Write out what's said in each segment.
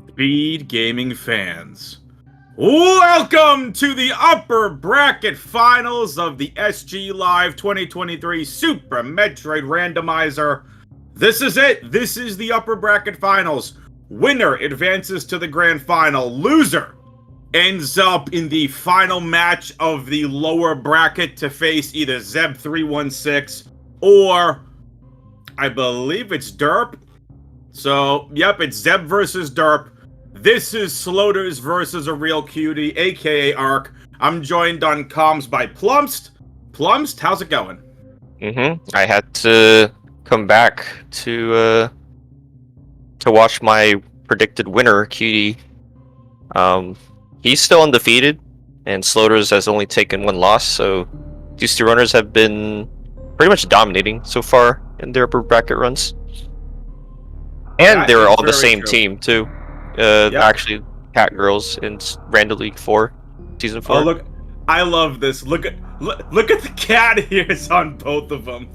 Speed Gaming fans, welcome to the upper bracket finals of the SGLIVE 2023 Super Metroid Randomizer. This is it. This is the upper bracket finals. Winner advances to the grand final. Loser ends up in the final match of the lower bracket to face either Zeb316 or I believe it's Derp. So, yep, it's Zeb versus Derp. This is Sloaters versus a real cutie, aka Ark. I'm joined on comms by Plumst. Plumst, how's it going? I had to come back to watch my predicted winner, Cutie. He's still undefeated, and Sloaters has only taken one loss, so these two runners have been pretty much dominating so far in their upper bracket runs. And they were all the same team, too. Actually, Cat Girls in Random League 4, Season 4. Oh, look. I love this. Look at the cat ears on both of them.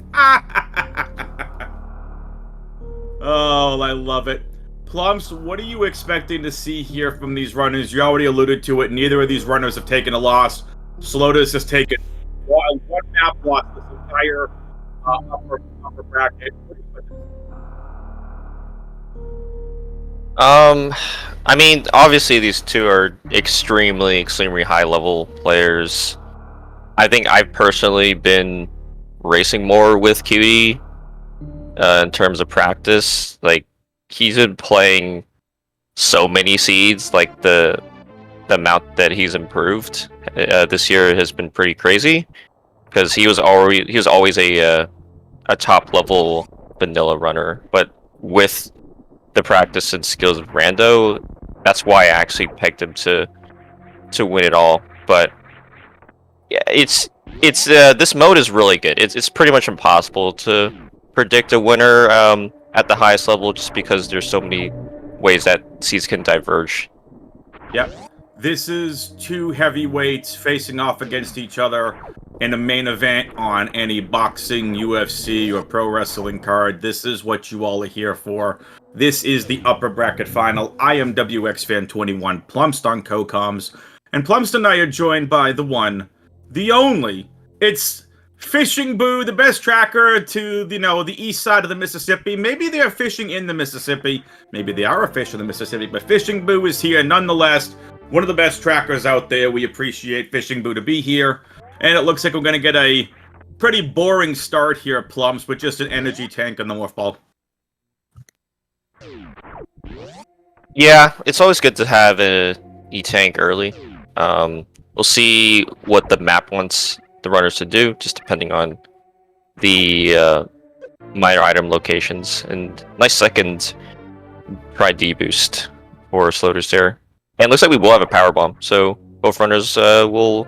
Oh, I love it. Plums, what are you expecting to see here from these runners? You already alluded to it. Neither of these runners have taken a loss. Sloaters has taken one map loss this entire upper bracket. I mean, obviously these two are extremely high level players. I think I've personally been racing more with Cutie in terms of practice. Like, he's been playing so many seeds, like the amount that he's improved this year has been pretty crazy, because he was always a top level vanilla runner, but with the practice and skills of Rando, that's why I actually picked him to win it all. But yeah, it's this mode is really good. It's pretty much impossible to predict a winner at the highest level, just because there's so many ways that seeds can diverge. Yep. This is two heavyweights facing off against each other in a main event on any boxing, UFC, or pro wrestling card. This is what you all are here for. This is the upper bracket final. I am WXFan21, Plumst on co-coms, and Plumst and I are joined by the one, the only. It's Fishing Boo, the best tracker to, the east side of the Mississippi. Maybe they are fishing in the Mississippi. Maybe they are a fish in the Mississippi, but Fishing Boo is here nonetheless. One of the best trackers out there. We appreciate Fishing Boo to be here. And it looks like we're going to get a pretty boring start here, Plums, with just an energy tank on the morph ball. Yeah, it's always good to have an E-tank early. We'll see what the map wants the runners to do, just depending on the minor item locations. And nice second try D boost for Sloaters there. And it looks like we will have a power bomb, so both runners will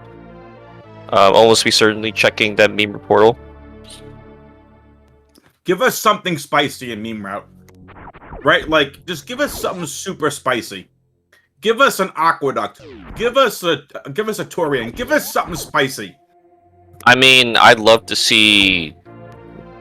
almost be certainly checking that meme portal. Give us something spicy in meme route. Right? Like, just give us something super spicy. Give us an aqueduct. Give us a Torian. Give us something spicy. I mean, I'd love to see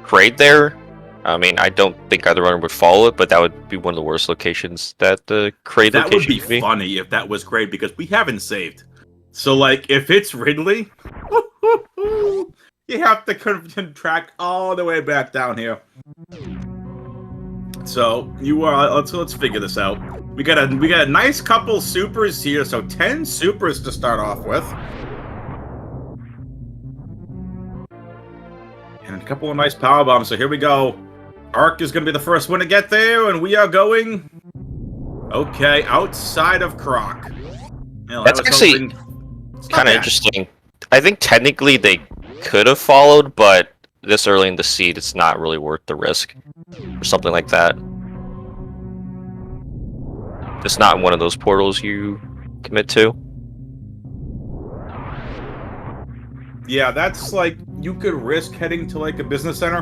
Kraid there. I mean, I don't think either runner would follow it, but that would be one of the worst locations that the Kraid that location would be funny if that was Kraid, because we haven't saved. So, like, if it's Ridley, you have to contract all the way back down here. So let's figure this out. We got a nice couple supers here, so 10 supers to start off with. And a couple of nice power bombs, so here we go. Ark is gonna be the first one to get there, and we are going outside of Croc. That's actually kind of interesting. I think technically they could have followed, but this early in the seed, it's not really worth the risk or something like that. It's not one of those portals you commit to. Yeah, that's like, you could risk heading to like a business center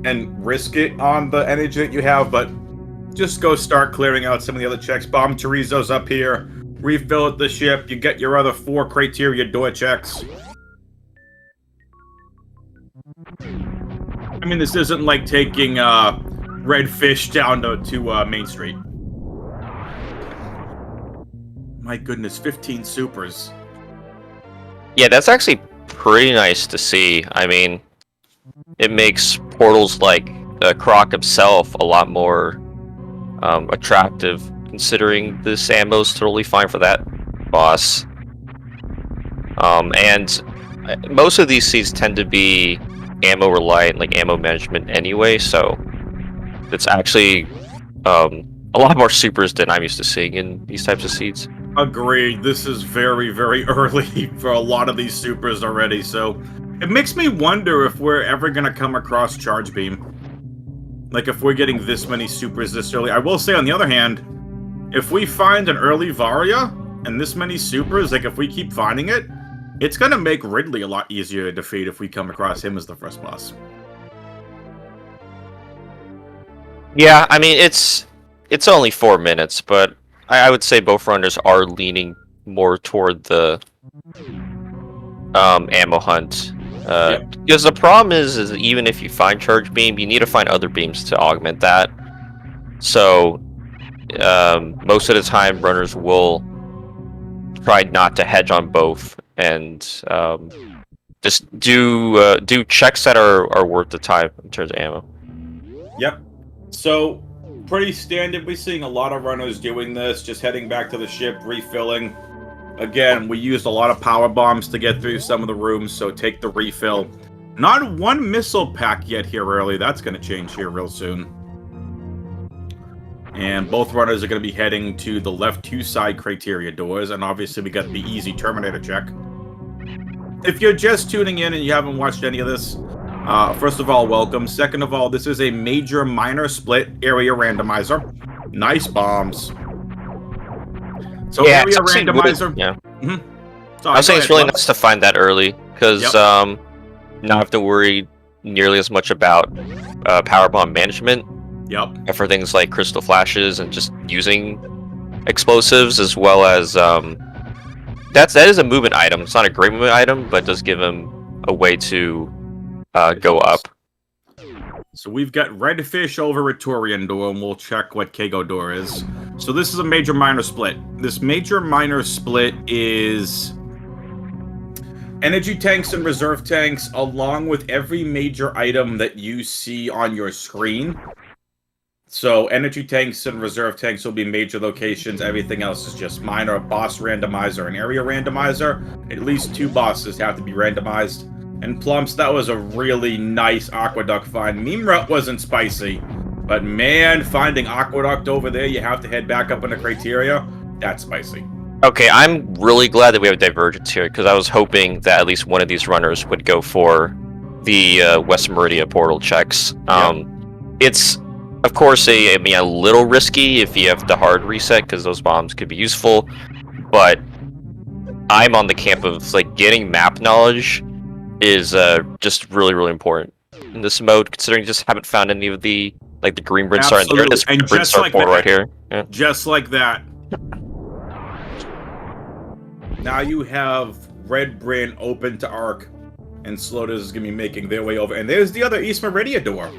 and risk it on the energy that you have, but just go start clearing out some of the other checks. Bomb Chorizo's up here. Refill at the ship. You get your other 4 criteria door checks. I mean, this isn't like taking Red Fish down to Main Street. My goodness, 15 supers. Yeah, that's actually pretty nice to see. I mean, it makes portals like Croc himself a lot more attractive, considering this ammo's totally fine for that boss. And most of these seeds tend to be ammo reliant, like ammo management anyway, so it's actually a lot more supers than I'm used to seeing in these types of seeds. Agreed. This is very, very early for a lot of these supers already, so it makes me wonder if we're ever going to come across Charge Beam. Like, if we're getting this many supers this early. I will say, on the other hand, if we find an early Varia and this many supers, like, if we keep finding it, it's going to make Ridley a lot easier to defeat if we come across him as the first boss. Yeah, I mean, it's only 4 minutes, but I would say both runners are leaning more toward the ammo hunt. Because the problem is even if you find Charge Beam, you need to find other beams to augment that. So most of the time, runners will try not to hedge on both and just do checks that are worth the time in terms of ammo. Yep. So, pretty standard. We're seeing a lot of runners doing this, just heading back to the ship, refilling. Again, we used a lot of power bombs to get through some of the rooms, so take the refill. Not one missile pack yet here early. That's going to change here real soon. And both runners are going to be heading to the left 2 side criteria doors, and obviously we got the easy Terminator check. If you're just tuning in and you haven't watched any of this, first of all, welcome. Second of all, this is a major minor split area randomizer. Nice bombs. So yeah, area randomizer. Yeah. Mm-hmm. I was saying it's really nice to find that early because not have to worry nearly as much about power bomb management. Yep. For things like crystal flashes and just using explosives, as well as that is a movement item. It's not a great movement item, but does give him a way to go up. So we've got Redfish over at Turian door, and we'll check what Kago door is. So this is a major minor split. This major minor split is energy tanks and reserve tanks, along with every major item that you see on your screen. So energy tanks and reserve tanks will be major locations. Everything else is just minor. Boss randomizer and area randomizer. At least 2 bosses have to be randomized. And Plumps, that was a really nice Aqueduct find. Meme wasn't spicy, but man, finding Aqueduct over there, you have to head back up into criteria. That's spicy. Okay, I'm really glad that we have divergence here, because I was hoping that at least one of these runners would go for the West Meridia portal checks. It's, of course, a little risky if you have to hard reset, because those bombs could be useful, but I'm on the camp of like getting map knowledge is just really, really important in this mode, considering you just haven't found any of the the green Bryn Star and this and Bryn just Star like portal that, right here. Yeah. Just like that. Now you have Red Bryn open to Arc, and Sloaters is going to be making their way over. And there's the other East Meridia door.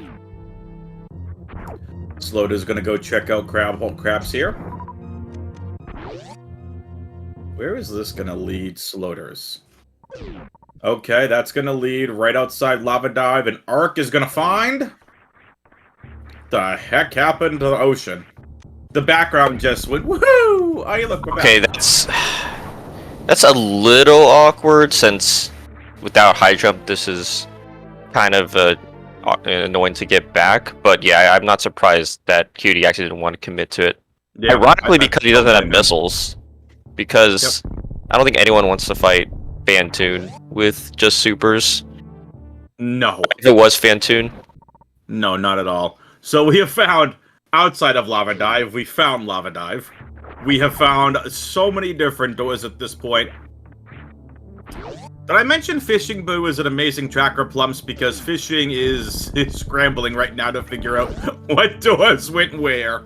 Sloaters is going to go check out Crabs here. Where is this going to lead Sloaters? Okay, that's going to lead right outside Lava Dive, and Arc is going to find... The heck happened to the ocean? The background just went, woohoo! Oh, you look, we're back. Okay, that's a little awkward, since without high jump, this is kind of annoying to get back. But yeah, I'm not surprised that Cutie actually didn't want to commit to it. Yeah, ironically, because he doesn't have missiles. Because I don't think anyone wants to fight Fantoon with just supers. No. If it was Fantoon. No, not at all. So we have found, outside of Lava Dive, we found Lava Dive. We have found so many different doors at this point. Did I mention Fishing Boo is an amazing tracker, Plumps, because Fishing is scrambling right now to figure out what doors went where.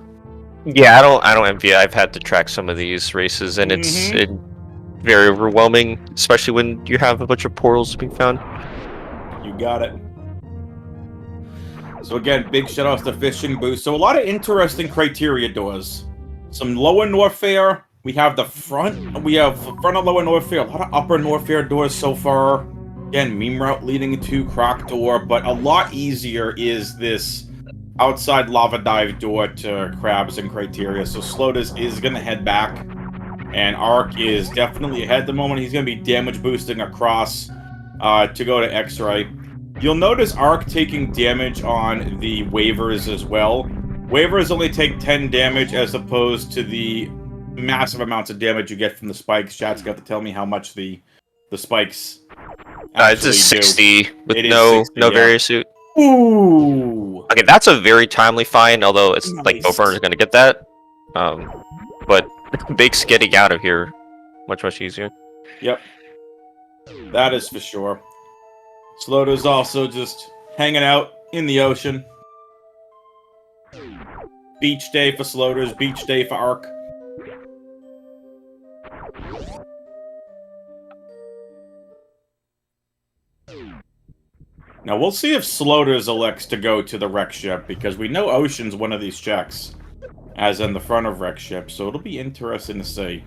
Yeah, I don't envy it. I've had to track some of these races, and it's very overwhelming, especially when you have a bunch of portals being found. You got it. So again, big shout-outs to Fishing Boo. So a lot of interesting criteria doors. Some lower Norfair, We have the front. We have front of Lower Norfair. A lot of Upper Norfair doors so far. Again, meme route leading to Croc door, but a lot easier is this outside lava dive door to Crabs and Criteria. So Slotus is gonna head back, and Ark is definitely ahead at the moment. He's gonna be damage boosting across to go to X-Ray. You'll notice Ark taking damage on the waivers as well. Waivers only take 10 damage as opposed to the massive amounts of damage you get from the spikes. Chat's got to tell me how much the spikes It's a actually 60 do. with It is no 60, no yeah. various suit. Ooh! Okay, that's a very timely find, although it's like no Nice. burner is gonna get that. But Bake's getting out of here much easier. Yep. That is for sure. Slota's also just hanging out in the ocean. Beach day for Sloaters, beach day for Ark. Now, we'll see if Sloaters elects to go to the wreck ship, because we know Ocean's one of these checks, as in the front of wreck ship, so it'll be interesting to see.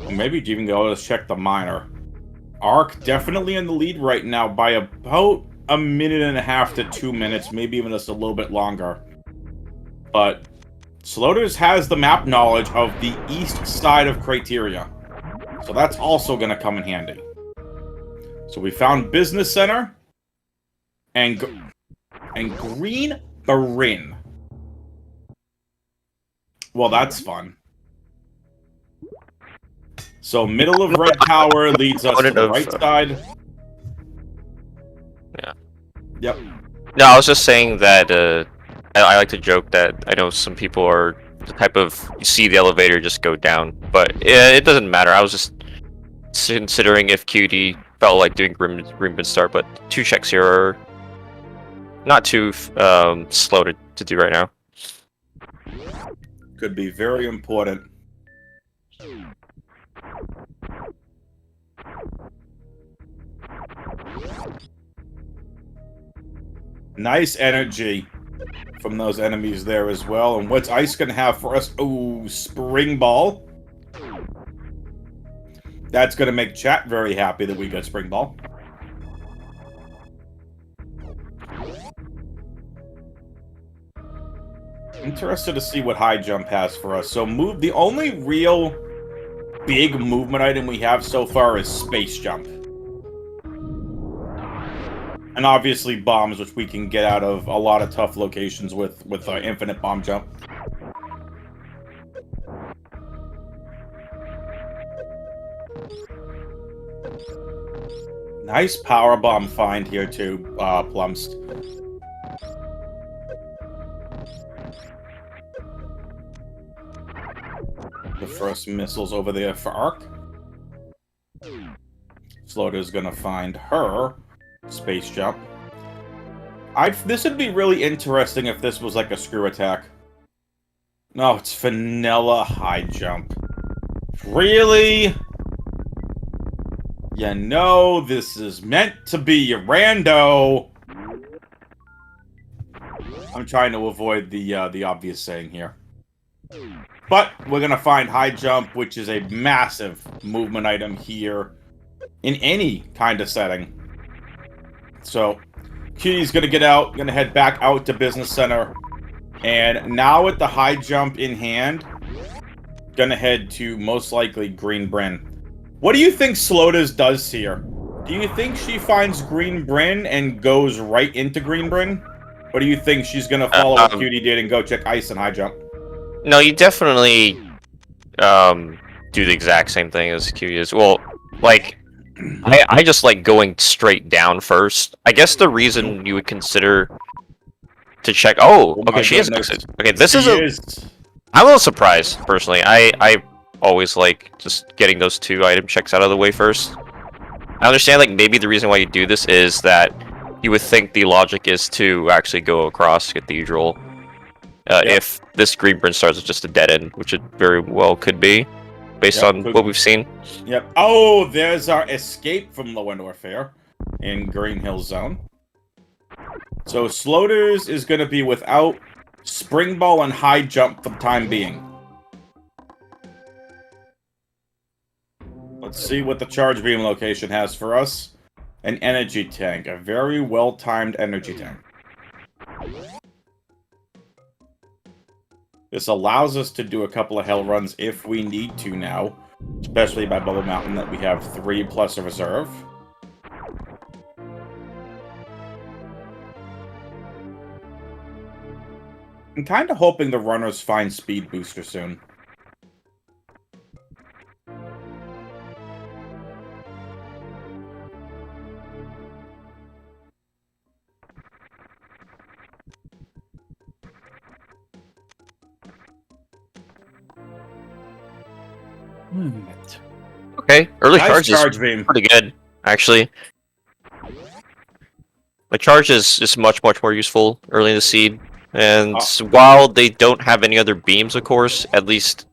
Or maybe even go to check the miner. Ark definitely in the lead right now by about a minute and a half to 2 minutes, maybe even just a little bit longer. But Sloaters has the map knowledge of the east side of Criteria, so that's also going to come in handy. So we found Business Center and Green Barin. Well, that's fun. So middle of Red Tower leads us to the right side. Yeah. Yep. No, I was just saying that I like to joke that I know some people are the type of you see the elevator just go down, but it doesn't matter. I was just considering if QD felt like doing Grim start, but 2 checks here are not too slow to do right now. Could be very important. Nice energy from those enemies there as well. And what's Ice gonna have for us? Oh, Spring Ball. That's gonna make chat very happy that we got Spring Ball. Interested to see what High Jump has for us. So the only real big movement item we have so far is Space Jump. And obviously bombs, which we can get out of a lot of tough locations with Infinite Bomb Jump. Nice power bomb find here too, Plumst. The first missiles over there for Ark. Sloater's gonna find her Space Jump. This would be really interesting if this was like a screw attack. No, it's vanilla High Jump. Really? You know this is meant to be a rando. I'm trying to avoid the obvious saying here. But we're gonna find High Jump, which is a massive movement item here in any kind of setting. So, Kitty's gonna get out, gonna head back out to Business Center, and now with the High Jump in hand, gonna head to most likely Green Bryn. What do you think Slotas does here? Do you think she finds Green Bryn and goes right into Green Bryn? Or do you think she's gonna follow what Cutie did and go check Ice and High Jump? No, you definitely do the exact same thing as Cutie is. Well, like, I just like going straight down first. I guess the reason you would consider to check. Oh, okay, she is exit. Okay, this is I'm a little surprised personally. I always like just getting those 2 item checks out of the way first. I understand like maybe the reason why you do this is that you would think the logic is to actually go across Cathedral. Yep. If this Green Bryn starts with just a dead end, which it very well could be, based on what we've seen. Yep. Oh, there's our escape from Lower Norfair in Green Hill Zone. So Sloaters is going to be without Spring Ball and High Jump for the time being. Let's see what the charge beam location has for us. An energy tank. A very well-timed energy tank. This allows us to do a couple of hell runs if we need to now. Especially by Bubble Mountain that we have 3 plus a reserve. I'm kind of hoping the runners find Speed Booster soon. Okay, early Nice charge beam. is pretty good, actually. My charge is much more useful early in the seed, and while they don't have any other beams, of course, at least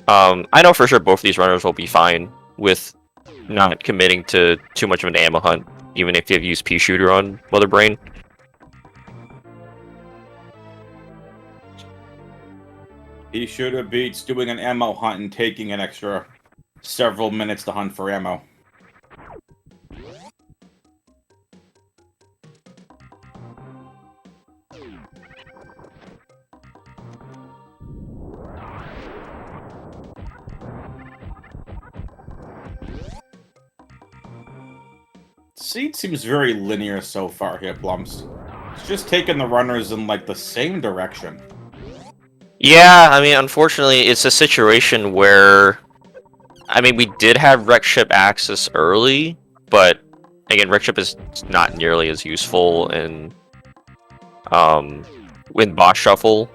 I know for sure both of these runners will be fine with not committing to too much of an ammo hunt, even if you've used Pea Shooter on Mother Brain. Pea Shooter beats doing an ammo hunt and taking an extra several minutes to hunt for ammo. Seed seems very linear so far here, Plums. It's just taking the runners in, like, the same direction. Yeah, I mean, unfortunately, it's a situation where... I mean, we did have wreck ship access early, but, again, wreck ship is not nearly as useful in boss shuffle.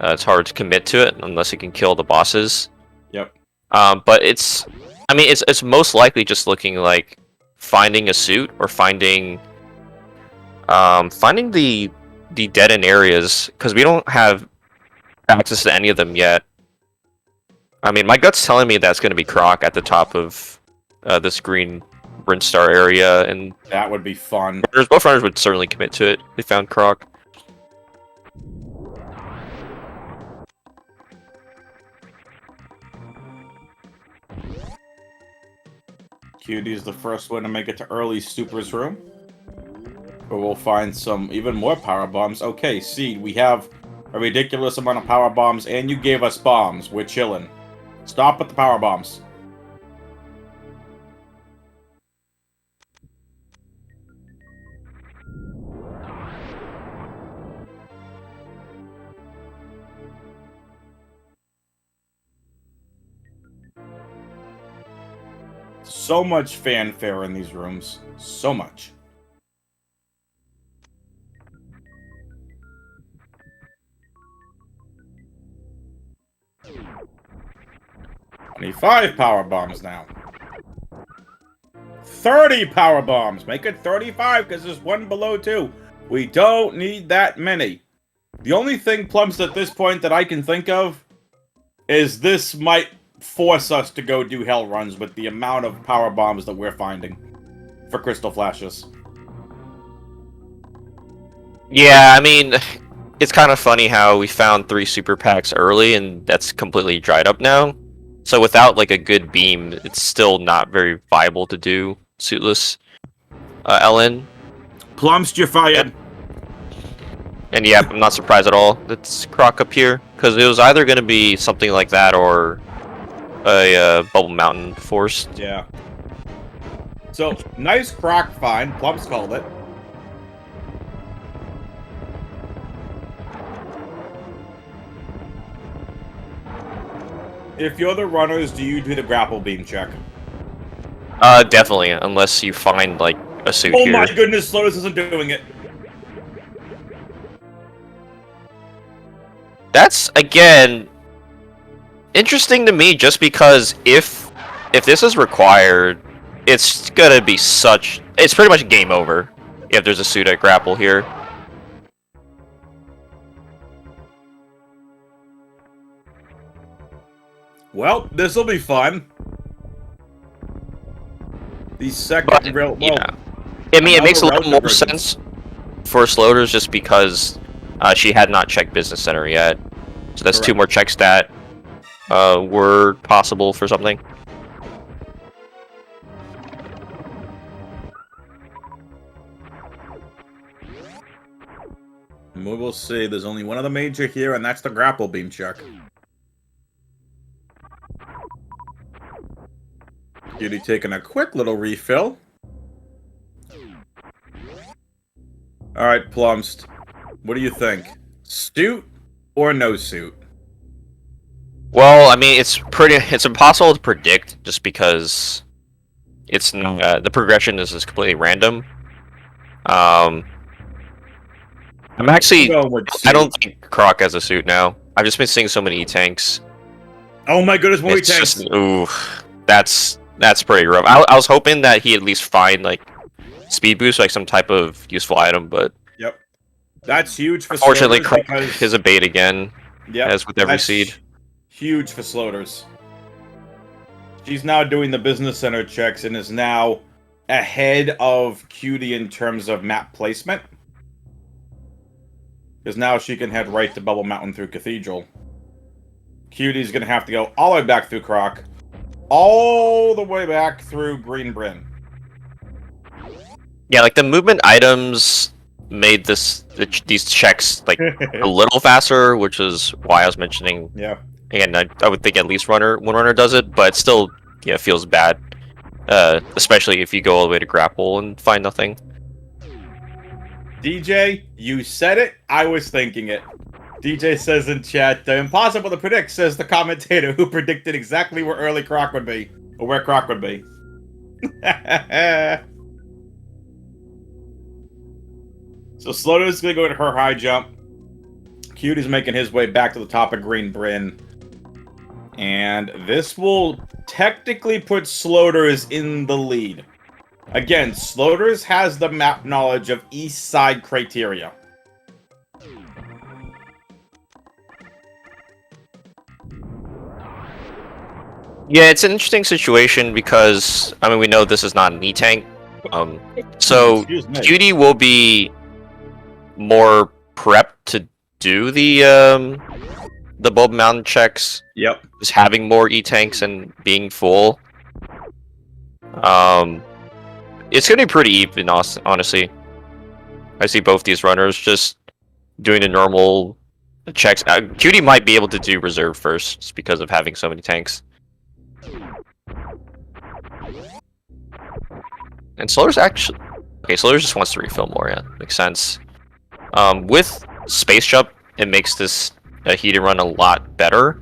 It's hard to commit to it unless you can kill the bosses. Yep. But it's... I mean, it's most likely just looking like finding a suit or finding the dead end areas, because we don't have access to any of them yet. I mean, my gut's telling me that's going to be Croc at the top of this green Brinstar area, and that would be fun. Both runners would certainly commit to it. They found Croc. Cutie's the first one to make it to early Super's room. But we'll find some even more power bombs. Okay, Seed, we have a ridiculous amount of power bombs, and you gave us bombs. We're chilling. Stop with the power bombs. So much fanfare in these rooms. So much. $25 power bombs now. 30 power bombs. Make it 35 because there's one below 2. We don't need that many. The only thing, Plums, at this point that I can think of is this might force us to go do hell runs with the amount of power bombs that we're finding for crystal flashes. Yeah, I mean, it's kind of funny how we found 3 super packs early and that's completely dried up now. So without like a good beam, it's still not very viable to do suitless LN. Plums, you're fired. And yeah, I'm not surprised at all. It's Croc up here, because it was either going to be something like that or a Bubble Mountain forced. Yeah. So, nice Croc find. Plums called it. If you're the runners, do you do the grapple beam check? Definitely, unless you find, like, a suit here. Oh my goodness, Sloaters isn't doing it. That's, again, interesting to me, just because if this is required, it's gonna be it's pretty much game over if there's a suit at grapple here. Well, this'll be fun. The second rail. Well, yeah. I mean, it makes a little more sense for Sloaters just because she had not checked Business Center yet. So that's correct. 2 more checks that were possible for something. we will see. There's only one other major here, and that's the grapple beam check. Cutie taking a quick little refill. Alright, Plumst. What do you think? Suit or no suit? Well, I mean, it's impossible to predict just because it's the progression is completely random. I'm actually I don't think Croc has a suit now. I've just been seeing so many E-tanks. Oh my goodness, more It's E-tanks! just, ooh, that's pretty rough. I was hoping that he'd at least find like speed boost, like some type of useful item, but yep, that's huge for unfortunately, sloaters Croc because... is a bait again, yep, as with every seed. Huge for sloaters. She's now doing the business center checks and is now ahead of Cutie in terms of map placement. Because now she can head right to Bubble Mountain through Cathedral. Cutie's gonna have to go all the way back through Croc. All the way back through Green Bryn. Yeah, like the movement items made these checks like a little faster, which is why I was mentioning. Yeah. Again, I would think at least one runner does it, but it still, yeah, feels bad. Especially if you go all the way to grapple and find nothing. DJ, you said it. I was thinking it. DJ says in chat, impossible to predict, says the commentator who predicted exactly where early Croc would be. Or where Croc would be. So Sloater's gonna go to her high jump. Cutie's making his way back to the top of Green Bryn. And this will technically put Sloaters in the lead. Again, Sloaters has the map knowledge of East Side criteria. Yeah, it's an interesting situation because, I mean, we know this is not an E-tank. So Cutie will be more prepped to do the Bulb Mountain checks. Yep. Just having more E-tanks and being full. It's gonna be pretty even, honestly. I see both these runners just doing the normal checks. Cutie might be able to do reserve first, just because of having so many tanks. And Sloater's actually... Okay, Sloater just wants to refill more, yeah. Makes sense. With Space Jump, it makes this heated run a lot better.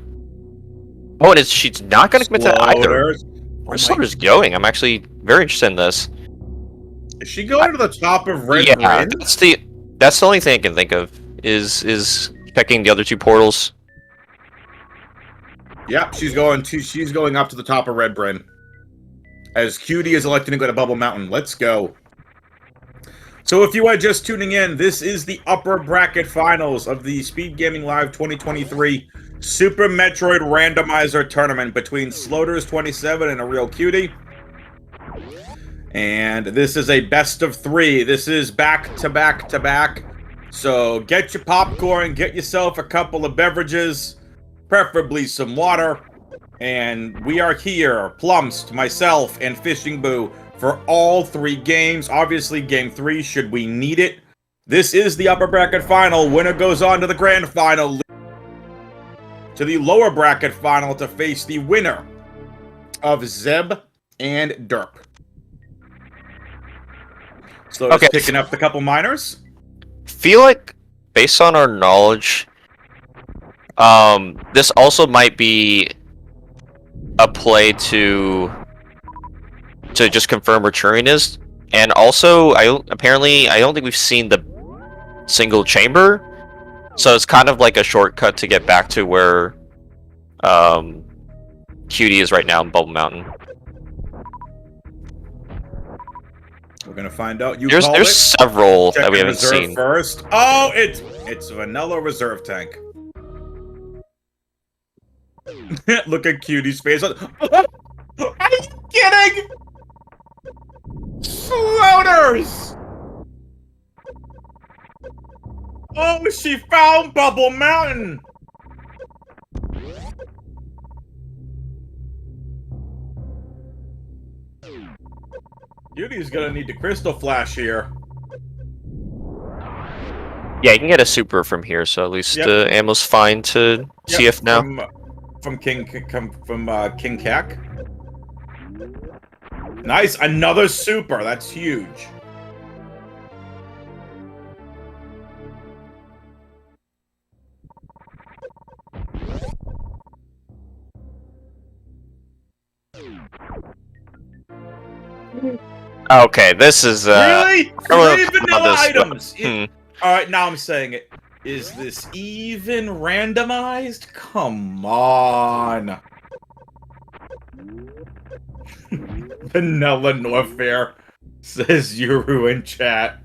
Oh, and she's not going to commit to that either. Where's Sloater's going? I'm actually very interested in this. Is she going to the top of Red Yeah, Bryn? that's the only thing I can think of, is checking the other two portals. Yep, she's going up to the top of Red Bryn. As Cutie is electing to go to Bubble Mountain. Let's go. So if you are just tuning in, this is the upper bracket finals of the Speedgaming Live 2023 Super Metroid Randomizer Tournament between sloaters27 and a real Cutie. And this is a best of 3. This is back to back to back. So get your popcorn, get yourself a couple of beverages, preferably some water. And we are here, Plumst, myself, and Fishing Boo, for all 3 games. Obviously, Game 3, should we need it. This is the upper bracket final. Winner goes on to the grand final. To the lower bracket final to face the winner of Zeb and Derp. So it's picking up the couple minors. Feel like, based on our knowledge, this also might be a play to just confirm where Turing is, and also I don't think we've seen the single chamber, so it's kind of like a shortcut to get back to where Cutie is right now in Bubble Mountain. We're gonna find out. There's several that we haven't seen. First, oh, it's Vanilla Reserve Tank. Look at Cutie's face. Are you kidding? Sloaters! Oh, she found Bubble Mountain! Cutie's gonna need the Crystal Flash here. Yeah, you can get a super from here, so at least the ammo's fine to CF now. From King Kak. Nice, another super. That's huge. Okay, this is really 3 vanilla this, items. All right, now I'm saying it. Is this even randomized? Come on. Vanilla Norfair, says Yuru in chat.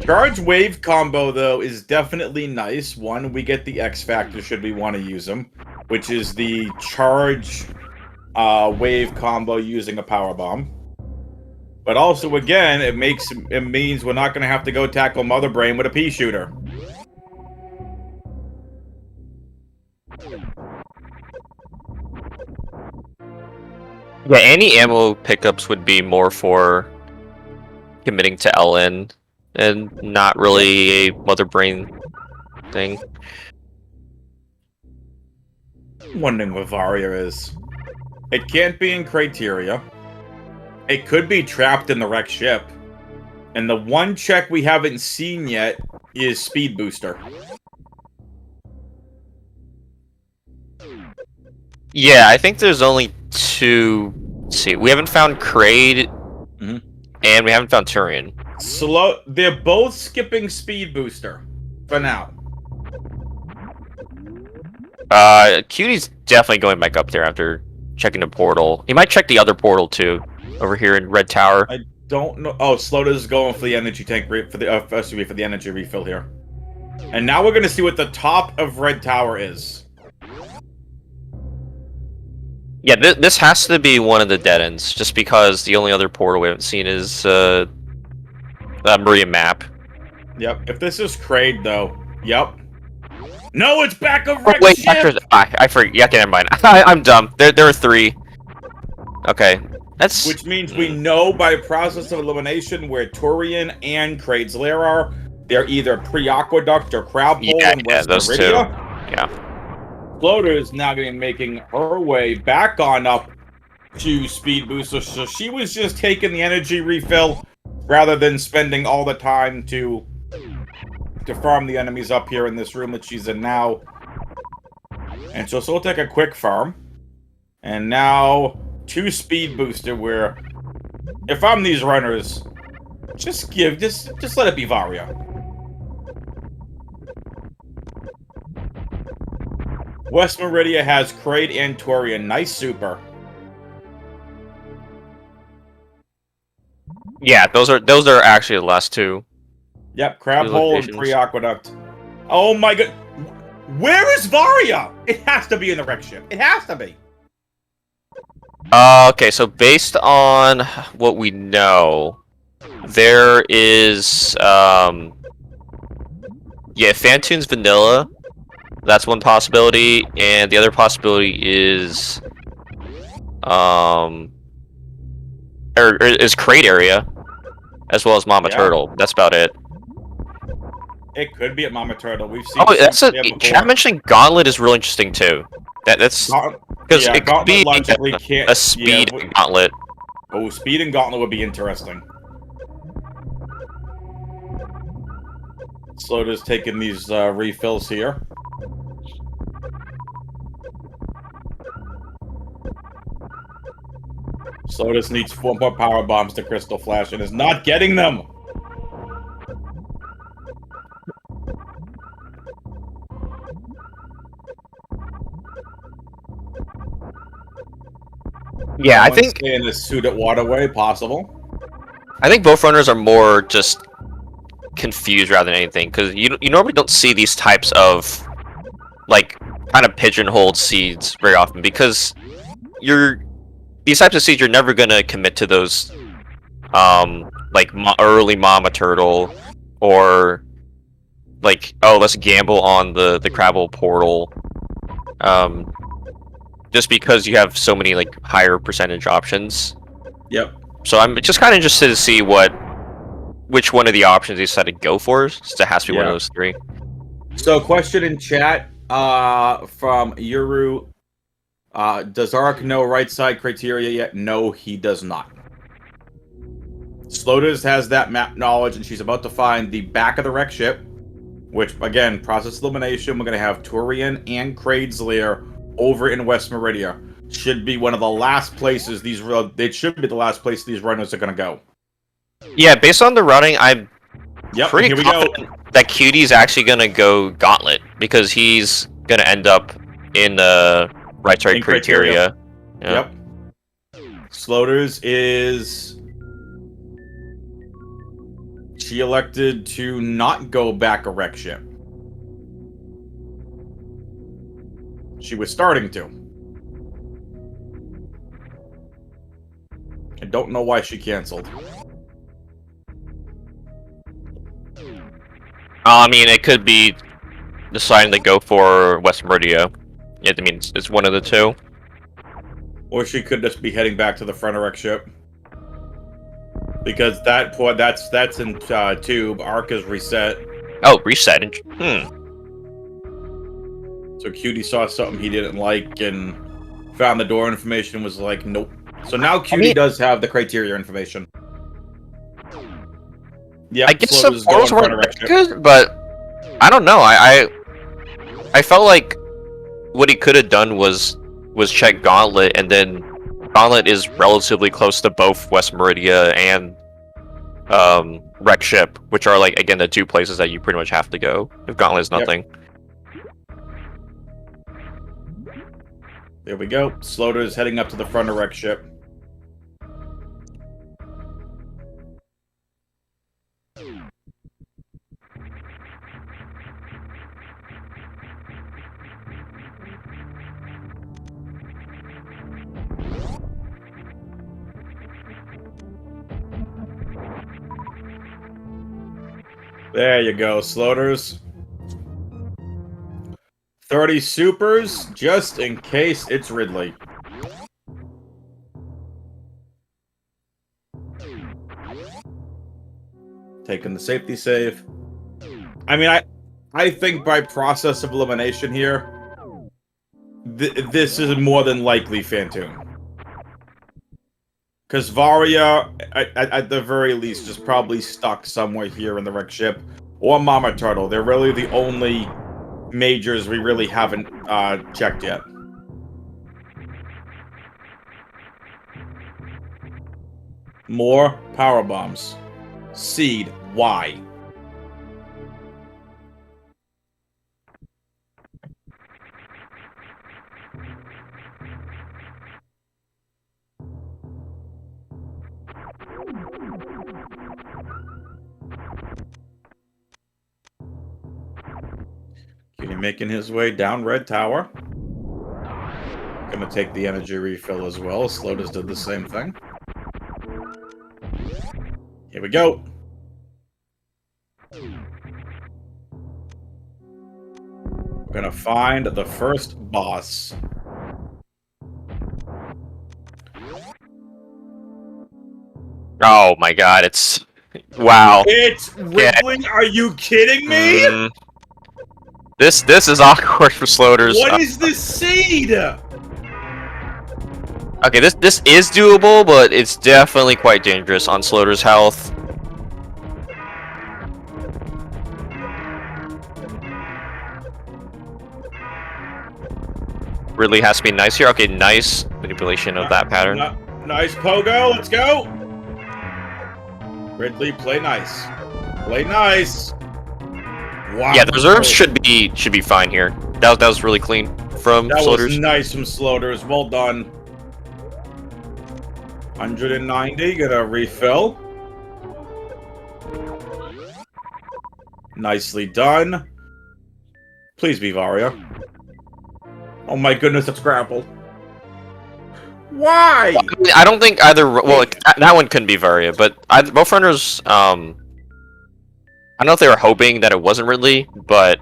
Charge wave combo, though, is definitely nice. One, we get the X Factor should we want to use them, which is the charge wave combo using a power bomb. But also, again, it means we're not going to have to go tackle Mother Brain with a pea shooter. Yeah, any ammo pickups would be more for committing to LN and not really a Mother Brain thing. I'm wondering what Varia is. It can't be in Criteria. It could be trapped in the wrecked ship. And the one check we haven't seen yet is Speed Booster. Yeah, I think there's only two. Let's see, we haven't found Kraid, and we haven't found Turian. They're both skipping Speed Booster for now. Cutie's definitely going back up there after checking the portal. He might check the other portal too, over here in Red Tower. I don't know. Oh, Sloaters is going for the energy tank for the energy refill here. And now we're gonna see what the top of Red Tower is. Yeah, this has to be one of the dead ends, just because the only other portal we haven't seen is Maria map. Yep. If this is Kraid, though, yep. No, it's back of wrecked wait, ship! I forget. Yeah, okay, never mind. I'm dumb. There are 3. Okay, that's. Which means we know by process of elimination where Turian and Kraid's lair are. They're either pre-aqueduct or crab hole in West those Meridia. 2. Yeah. Floater is now going to be making her way back on up to Speed Booster, so she was just taking the energy refill rather than spending all the time to farm the enemies up here in this room that she's in now. And so we'll take a quick farm. And now, 2 Speed Booster, where if I'm these runners, just let it be Varia. West Meridia has Kraid and Turian. Nice super. Yeah, those are actually the last 2. Yep, Crab Hole and Pre-Aqueduct. Oh my god. Where is Varia? It has to be in the wreck ship. It has to be. Okay, so based on what we know, there is yeah, Fantoon's vanilla. That's one possibility, and the other possibility is is Kraid area, as well as Mama Turtle. That's about it. It could be at Mama Turtle. We've seen. Oh, that's chat mentioning Gauntlet is real interesting too. That's because it could be a speed Gauntlet. Oh, speed and Gauntlet would be interesting. Sloater's taking these refills here. Sloatus needs 4 more power bombs to Crystal Flash and is not getting them. Yeah, I think in the suit at Waterway, possible. I think both runners are more just confused rather than anything, because you normally don't see these types of like kind of pigeonholed seeds very often, because these types of seeds you're never gonna commit to those like early Mama Turtle, or like, oh, let's gamble on the Crabble portal, just because you have so many like higher percentage options. Yep. So I'm just kind of interested to see which one of the options they decided to go for. So it has to be one of those three. So, question in chat from Yuru. Does Ark know right side criteria yet? No, he does not. Sloaters has that map knowledge, and she's about to find the back of the wreck ship, which, again, process elimination. We're going to have Turian and Kraid's Lair over in West Meridia. Should be one of the last places it should be the last place these runners are going to go. Yeah, based on the running, I'm pretty here we confident go. that Cutie's actually gonna go Gauntlet because he's gonna end up in the right side criteria. Yeah. Yep. Sloaters is... She elected to not go back a wreck ship. She was starting to. I don't know why she canceled. I mean, it could be deciding to go for West Meridia. Yeah, I mean, it's one of the two. Or she could just be heading back to the front of wreck ship. Because that's in tube. Arc is reset. Oh, reset. So Cutie saw something he didn't like and found the door information, was like, nope. So now Cutie does have the criteria information. Yeah, I guess some portals weren't good, but I don't know. I felt like what he could have done was check Gauntlet, and then Gauntlet is relatively close to both West Meridia and Wreck Ship, which are, like, again, the two places that you pretty much have to go if Gauntlet is nothing. There we go. Sloater is heading up to the front of Wreck Ship. There you go, Sloaters. 30 supers, just in case it's Ridley. Taking the safety save. I mean, I think by process of elimination here, this is more than likely Phantom. Because Varia, at the very least, is probably stuck somewhere here in the wreck ship. Or Mama Turtle. They're really the only majors we really haven't checked yet. More power bombs. Seed, why? Cutie making his way down Red Tower. Gonna take the energy refill as well. Sloaters did the same thing. Here we go. We're gonna find the first boss. Oh my god, it's... Wow. It's Ridley? Yeah. Are you kidding me? This is awkward for Sloaters. What is this seed? Okay, this is doable, but it's definitely quite dangerous on Sloaters' health. Really has to be nice here. Okay, nice manipulation of that pattern. Nice pogo, let's go! Ridley, play nice. Play nice. Wow. Yeah, the reserves should be fine here. That was really clean from Sloaters. That was nice from Sloaters. Well done. 190, gonna refill. Nicely done. Please be Varia. Oh my goodness, it's grapple. Why? I don't think either. Well, that one couldn't be Varia, but both runners. I don't know if they were hoping that it wasn't Ridley, but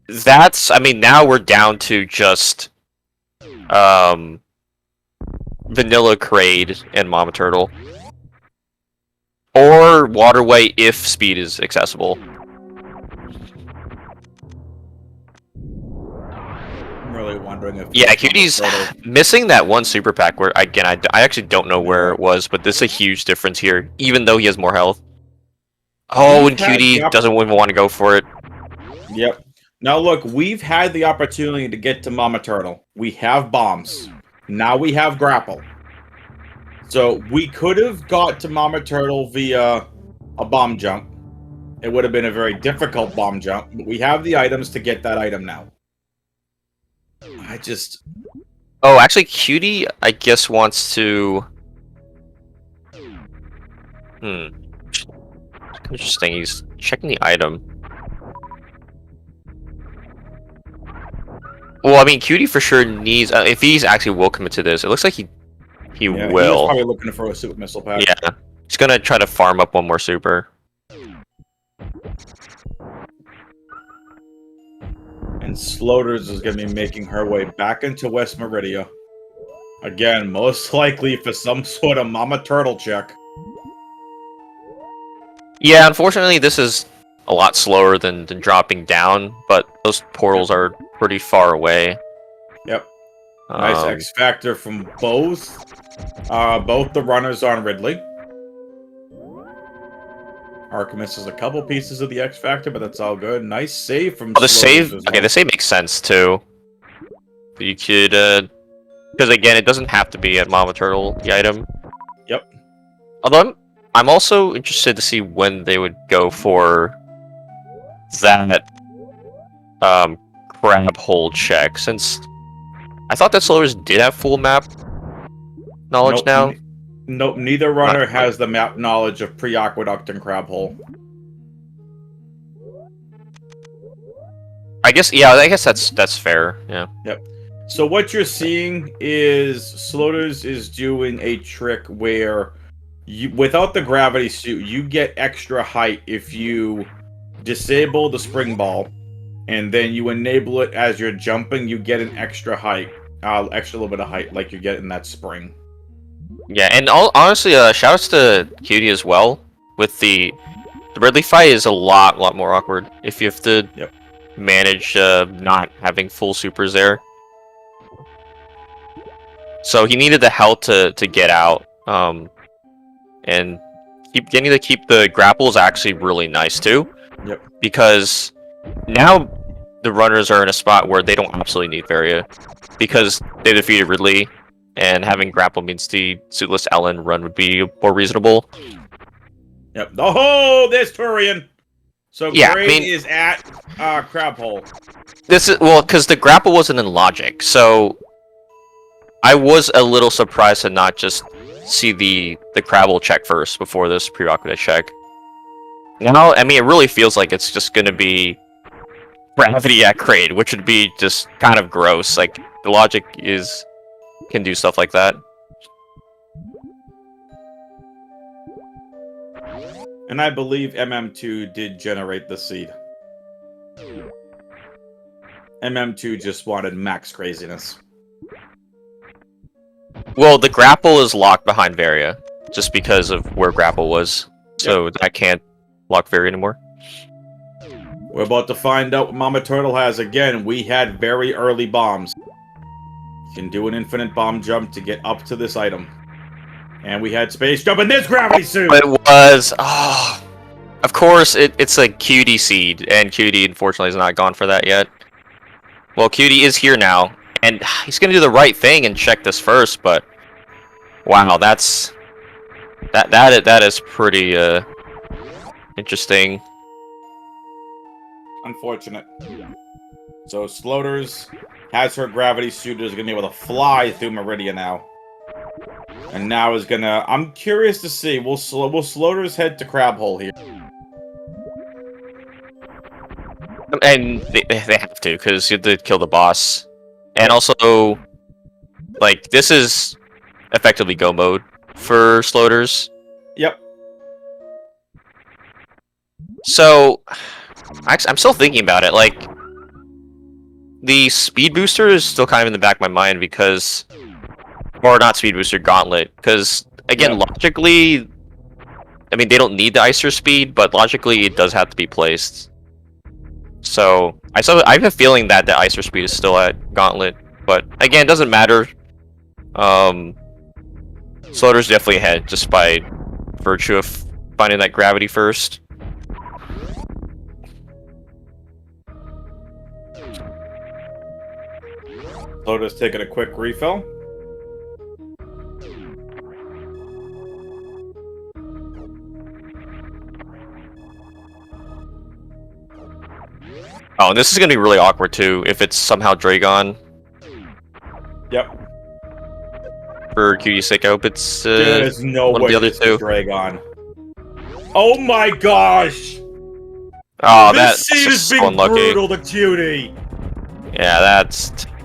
that's. I mean, now we're down to just vanilla Kraid and Mama Turtle. Or Waterway if speed is accessible. I'm really wondering if... Yeah, Cutie's missing that one super pack where, again, I actually don't know where it was, but this is a huge difference here, even though he has more health. Oh, and Cutie doesn't even want to go for it. Yep. Now look, we've had the opportunity to get to Mama Turtle. We have bombs. Now we have grapple. So we could have got to Mama Turtle via a bomb jump. It would have been a very difficult bomb jump, but we have the items to get that item now. I just... Oh, actually, Cutie, I guess, wants to... Interesting, he's checking the item. Well, I mean, Cutie for sure needs... if he's actually will commit to this, it looks like he will. He's probably looking for a super missile pack. Yeah, he's gonna try to farm up one more super. And Sloaters is going to be making her way back into West Meridia. Again, most likely for some sort of Mama Turtle check. Yeah, unfortunately, this is a lot slower than dropping down, but those portals are pretty far away. Yep. Nice X Factor from both the runners on Ridley. Ark misses a couple pieces of the X Factor, but that's all good. Nice save from the save. Okay, the save makes sense too. You could, because again, it doesn't have to be at Mama Turtle, the item. Yep. Although I'm also interested to see when they would go for that crab hole check, since I thought that Sloaters did have full map knowledge now. Nope, neither runner has the map knowledge of pre-aqueduct and crab hole. I guess, yeah, I guess that's fair. Yeah. Yep. So what you're seeing is Sloaters is doing a trick where without the gravity suit, you get extra height if you disable the spring ball, and then you enable it as you're jumping. You get an extra height, extra little bit of height, like you get in that spring. Yeah, and honestly, shoutouts to Cutie as well. With the Ridley fight is a lot more awkward if you have to manage not having full supers there. So he needed the health to get out, and getting to keep the grapple is actually really nice too. Yep. Because now the runners are in a spot where they don't absolutely need Varia, because they defeated Ridley. And having grapple means the suitless Ellen run would be more reasonable. Yep. Oh, there's Turian. So yeah, Kraid is at crab hole. This is because the grapple wasn't in logic, so I was a little surprised to not just see the crabble check first before this prerequisite check. Now, I mean, it really feels like it's just going to be gravity at Kraid, which would be just kind of gross. Like the logic can do stuff like that. And I believe MM2 did generate the seed. MM2 just wanted max craziness. Well, the grapple is locked behind Varia, just because of where grapple was. So I can't lock Varia anymore. We're about to find out what Mama Turtle has again. We had very early bombs. You can do an infinite bomb jump to get up to this item. And we had space jump, and there's gravity suit! It was... Oh, of course, it's a Cutie seed, and Cutie, unfortunately, is not gone for that yet. Well, Cutie is here now, and he's gonna do the right thing and check this first, but... Wow, that is pretty, interesting. Unfortunate. So, Sloaters has her gravity suit, is going to be able to fly through Meridia now. And now is going to... I'm curious to see, will Sloaters head to Crab Hole here? And they have to, because you have to kill the boss. And also, like, this is effectively go mode for Sloaters. Yep. So, I'm still thinking about it, like... The speed booster is still kind of in the back of my mind because Or not speed booster, gauntlet. Because, again, logically, I mean, they don't need the ice or speed, but logically it does have to be placed. So, I have a feeling that the ice or speed is still at gauntlet. But, again, it doesn't matter. Sloater's definitely ahead, just by virtue of finding that gravity first. Sloater's taking a quick refill. Oh, and this is gonna be really awkward too, if it's somehow Dragon. Yep. For Cutie's sake, I hope it's There's no one way of the other this two. is Dragon. Oh my gosh! Oh, This scene is so being unlucky. brutal to Cutie. Yeah,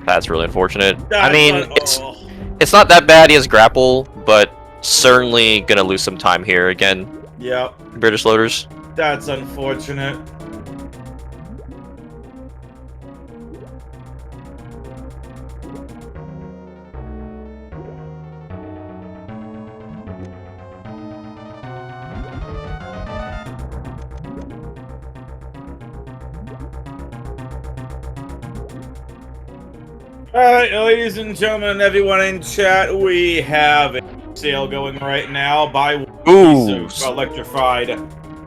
that's really unfortunate. I That's mean, it's not that bad. He has grapple, but certainly gonna lose some time here again. Yep. Compared to Sloaters. That's unfortunate. Alright, ladies and gentlemen, everyone in chat, we have a sale going right now. Buy one piece of electrified.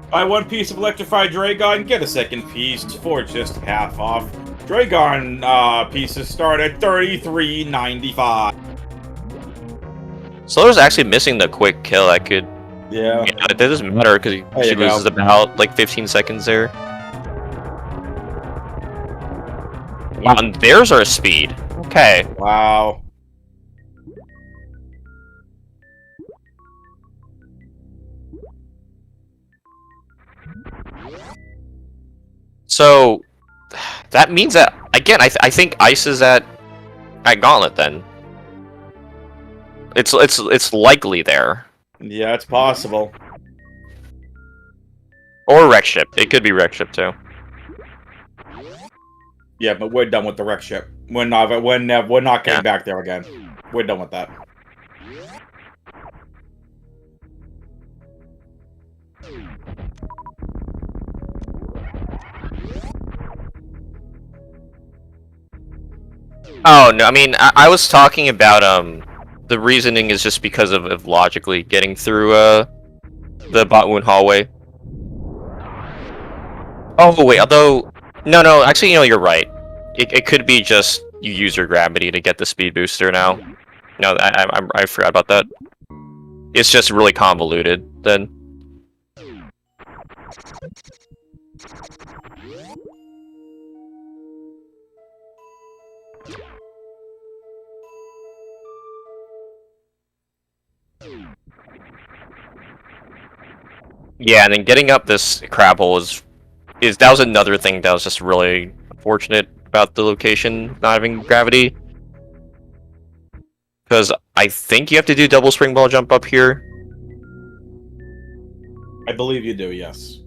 Buy one piece of electrified Dragon, get a second piece for just half off. Dragon pieces start at $33.95. Sloater's actually missing the quick kill. I could. Yeah. It doesn't matter because she loses about like 15 seconds there. Wow, and there's our speed. Okay. Wow. So that means that again, I think Ice is at Gauntlet then. It's likely there. Yeah, it's possible. Or Wreck Ship. It could be Wreck Ship too. Yeah, but we're done with the wreck ship. We're not getting back there again. We're done with that. Oh no, I mean I was talking about the reasoning is just because of logically getting through the Botwoon hallway. Oh wait, although no, actually you're right. It could be just you use your gravity to get the speed booster now. No, I forgot about that. It's just really convoluted then. Yeah, and then getting up this crab hole is that was another thing that was just really unfortunate about the location not having gravity. Because I think you have to do double spring ball jump up here. I believe you do, yes.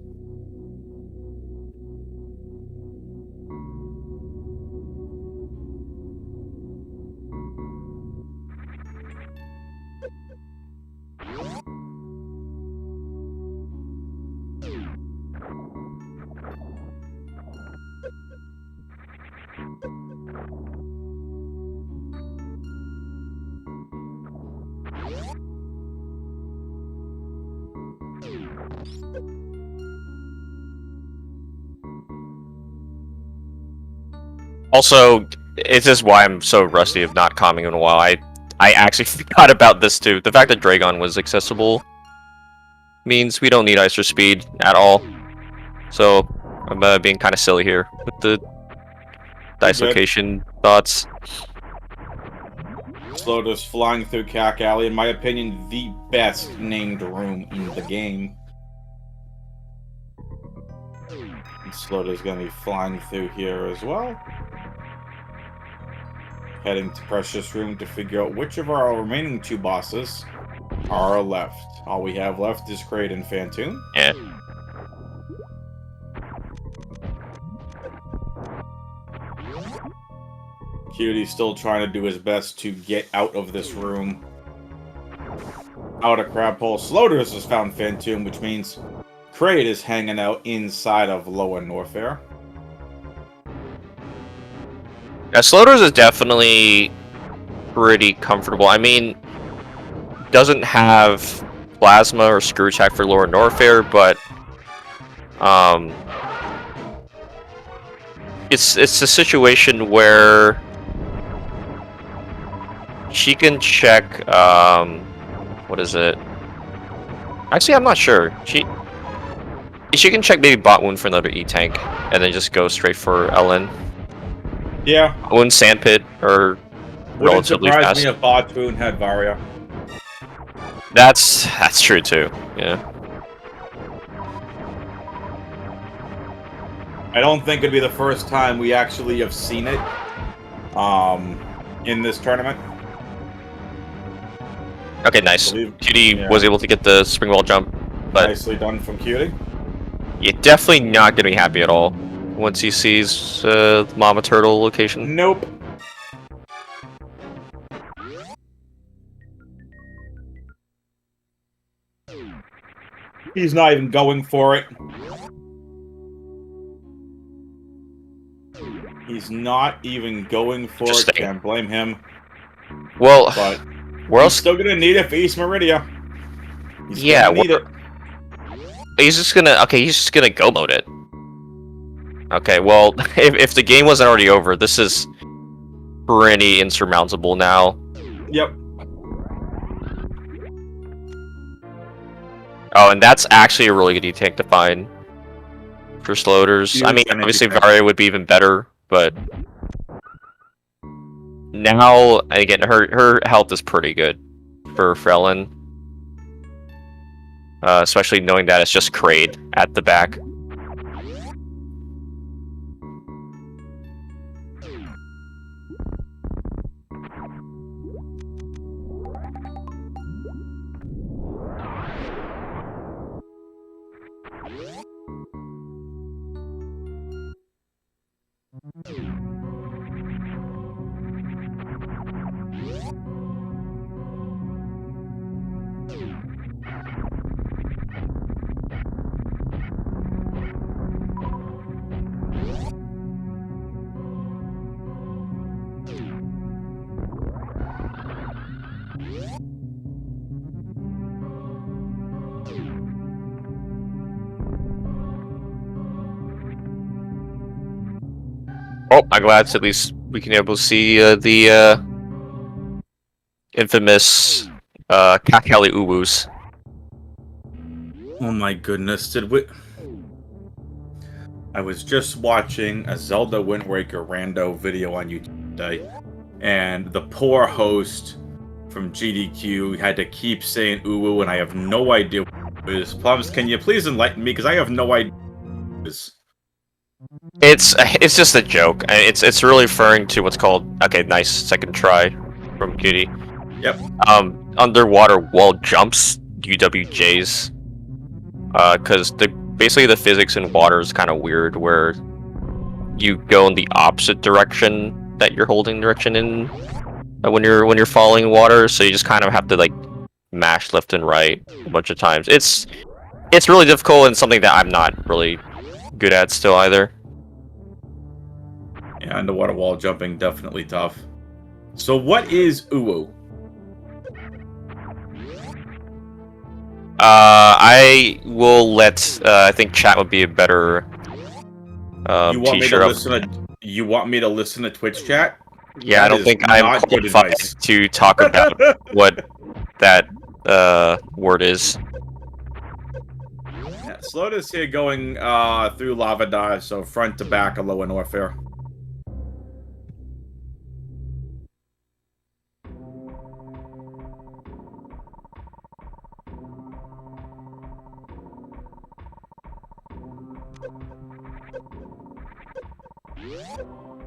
Also, it's just why I'm so rusty of not calming in a while. I actually forgot about this too. The fact that Dragon was accessible means we don't need Ice or Speed at all. So I'm being kind of silly here with the dislocation thoughts. Sloater's flying through Cack Alley, in my opinion, the best named room in the game. And Sloater's gonna be flying through here as well. Heading to Precious Room to figure out which of our remaining two bosses are left. All we have left is Kraid and Phantoon. Yeah. Cutie's still trying to do his best to get out of this room. Out of Crab Hole. Sloaters has found Phantom, which means Kraid is hanging out inside of Lower Norfair. Yeah, Sloaters is definitely pretty comfortable. I mean, doesn't have Plasma or Screw Attack for Lower Norfair, but it's a situation where she can check what is it? Actually, I'm not sure. She can check maybe bot wound for another E-tank and then just go straight for LN. Yeah. Wound Sandpit or Wouldn't relatively surprise fast. me if bot wound had Varia. That's true too. Yeah. I don't think it'd be the first time we actually have seen it in this tournament. Okay, nice. Cutie was able to get the spring wall jump, but nicely done from Cutie. Yeah, definitely not gonna be happy at all once he sees Mama Turtle location. Nope. He's not even going for it. He's not even going for it. Can't blame him. Well, but we're he's still gonna need it for East Meridia. He's yeah, gonna need it. He's just gonna go mode it. Okay, well, if the game wasn't already over, this is pretty insurmountable now. Yep. Oh, and that's actually a really good E-tank to find for Sloaters. I mean, obviously Varia would be even better, but now again, her health is pretty good for Frelin. Especially knowing that it's just Kraid at the back. Oh, I'm glad at least we can be able to see the infamous Kakali Uwus. Oh my goodness, did we... I was just watching a Zelda Wind Waker rando video on YouTube today, and the poor host from GDQ had to keep saying Uwu, and I have no idea what it is. Plums, can you please enlighten me, because I have no idea what it is. It's just a joke. It's really referring to what's called, okay, nice second try from Cutie. Yep. Underwater wall jumps, UWJs. Because basically the physics in water is kind of weird, where you go in the opposite direction that you're holding direction in when you're falling in water. So you just kind of have to like mash left and right a bunch of times. It's really difficult and something that I'm not really good at still either. Yeah, underwater wall jumping, definitely tough. So what is Uwu? I will let, I think chat would be a better you want me to listen to Twitch chat? Yeah, that I don't think I'm qualified to talk about what that word is. Yeah, Slotus here going through Lava Dive, so front to back of Lower Norfair.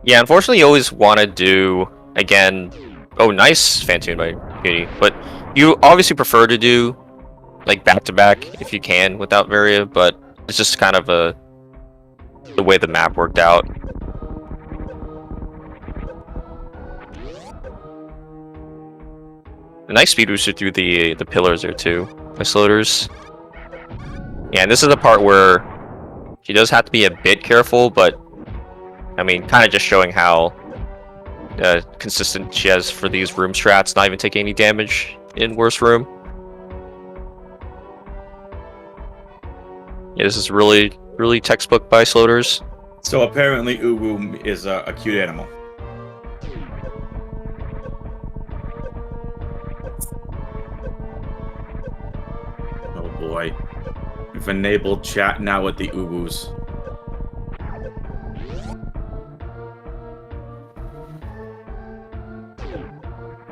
Yeah, unfortunately, you always want to do, again, oh, nice Phantom by Cutie, but you obviously prefer to do, like, back-to-back if you can without Varia, but it's just kind of the way the map worked out. A nice speed booster through the pillars there too, by Sloaters. Yeah, and this is the part where she does have to be a bit careful, but I mean, kind of just showing how consistent she has for these room strats, not even taking any damage in worst room. Yeah, this is really, really textbook by Sloaters. So apparently Uwu is a cute animal. Oh boy. We've enabled chat now with the Uwus.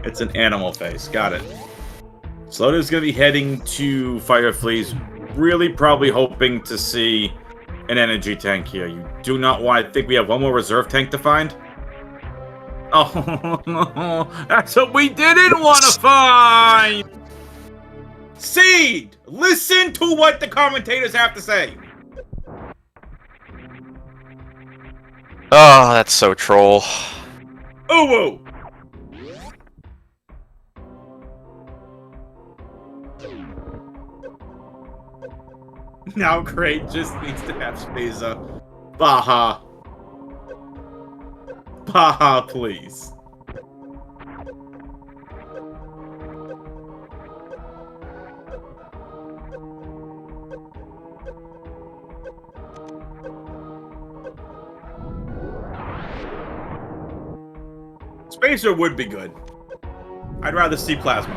It's an animal face. Got it. Slota's gonna be heading to Firefleas, really probably hoping to see an energy tank here. You do not want to think we have one more reserve tank to find? Oh, that's what we didn't want to find! Seed! Listen to what the commentators have to say! Oh, that's so troll. Uwu! Now Kraid just needs to have Spaza. Baha. Baha, please. Spacer would be good. I'd rather see Plasma.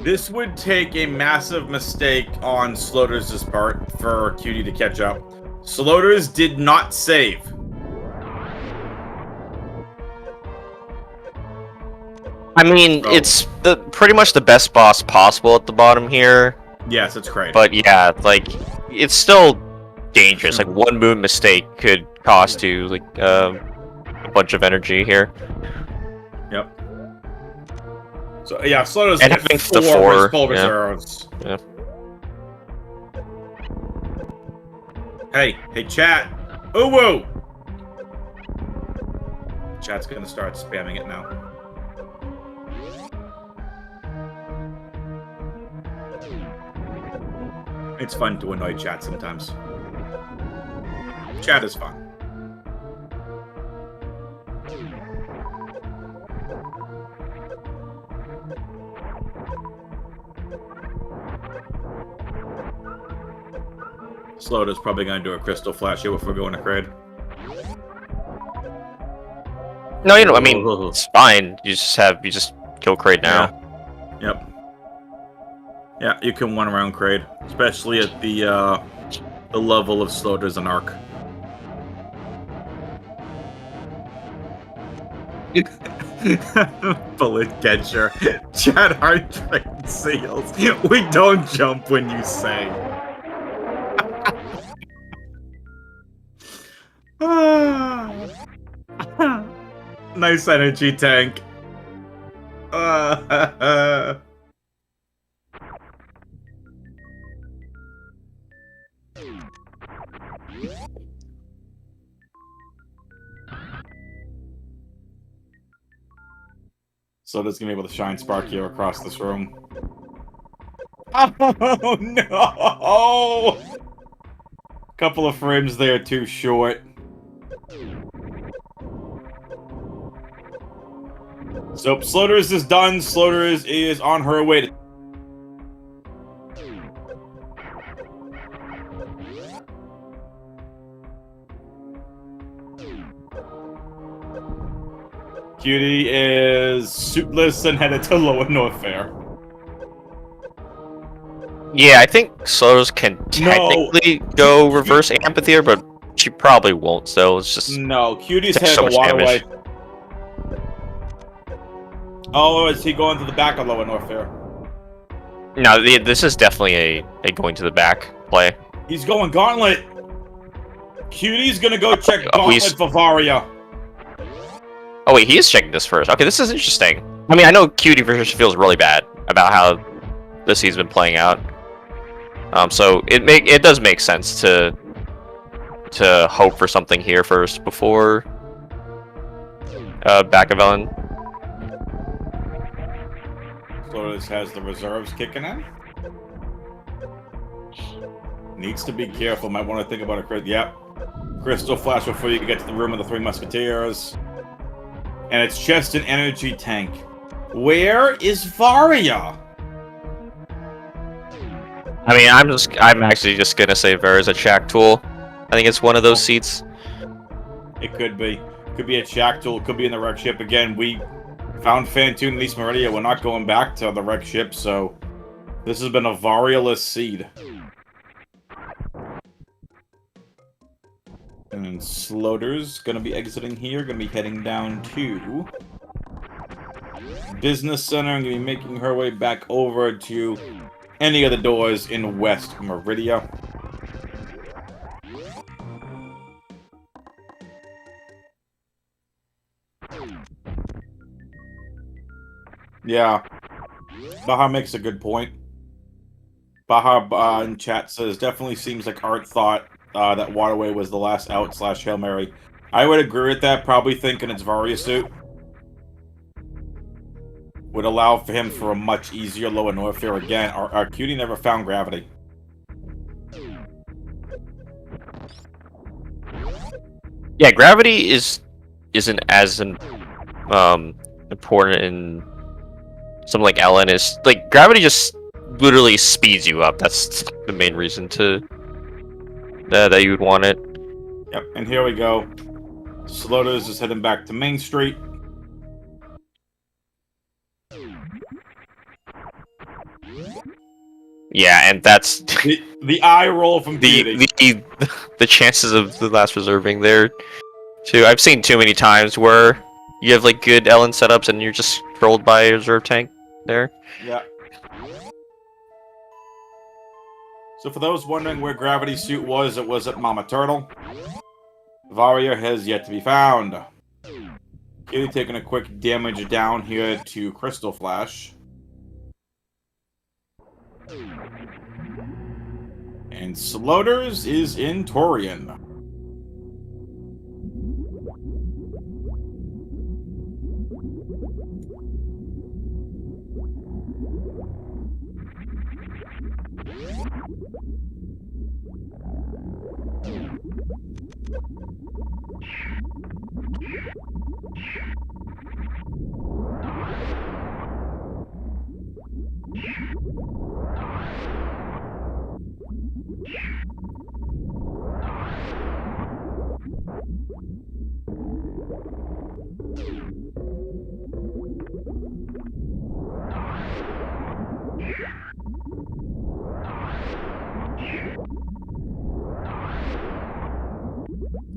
This would take a massive mistake on Sloaters' part for Cutie to catch up. Sloaters did not save. I mean, it's pretty much the best boss possible at the bottom here. Yes, it's great. But yeah, like, it's still dangerous. Like, one moon mistake could cost you, like, a bunch of energy here. Yep. So, yeah, Sloaters and get having four full yeah. reserves. Yeah. Hey, chat. Uwu! Chat's gonna start spamming it now. It's fun to annoy chat sometimes. Chat is fun. Slota's probably gonna do a crystal flash here if we're going to Kraid. No, you know, I mean, it's fine. You just kill Kraid now. Yeah. Yep. Yeah, you can one around Kraid, especially at the level of Sloaters and Arc. Bullet catcher. Chat hard train seals. We don't jump when you say. Nice energy tank. So that's gonna be able to shine Spark here across this room. Oh no! Couple of frames there too short. So Sloaters is done. Sloaters is on her way to. Cutie is suitless and headed to Lower North Fair. Yeah, I think Sloaters can technically go reverse Amphitheater, but she probably won't, so it's just... No, Cutie's headed so to Waterway. damage. Oh, is he going to the back of Lower North Fair? No, this is definitely a going to the back play. He's going Gauntlet. Cutie's gonna go check Gauntlet Bavaria. Oh wait, he is checking this first. Okay, this is interesting. I mean, I know Cutie for sure feels really bad about how this season's been playing out. So it does make sense to hope for something here first before back of Ellen. Sloaters has the reserves kicking in. Needs to be careful. Might want to think about it. Yep. Crystal Flash before you get to the room of the Three Musketeers. And it's just an energy tank. Where is Varia? I mean, I'm actually just gonna say Vera's a track tool. I think it's one of those seats. It could be. Could be a track tool. Could be in the wreck ship. Again, we found Phantoon and East Meridia. We're not going back to the wreck ship, so this has been a Varia-less seed. And Sloaters gonna be exiting here. Gonna be heading down to Business Center. And gonna be making her way back over to any of the doors in West Meridia. Yeah. Baha makes a good point. Baha in chat says, definitely seems like Art thought that Waterway was the last out / Hail Mary. I would agree with that, probably thinking it's Varia suit. Would allow for him for a much easier lower north here again. Our cutie never found gravity. Yeah, gravity isn't as important in something like Ellen. Is like gravity just literally speeds you up. That's the main reason to that you would want it. Yep, and here we go. Sloaters is heading back to Main Street. Yeah, and that's the eye roll from the chances of the last reserving there too. I've seen too many times where you have like good Ellen setups and you're just trolled by a reserve tank there. Yeah. So for those wondering where Gravity Suit was, it was at Mama Turtle. Varia has yet to be found. Kitty taking a quick damage down here to Crystal Flash. And Sloaters is in Torian.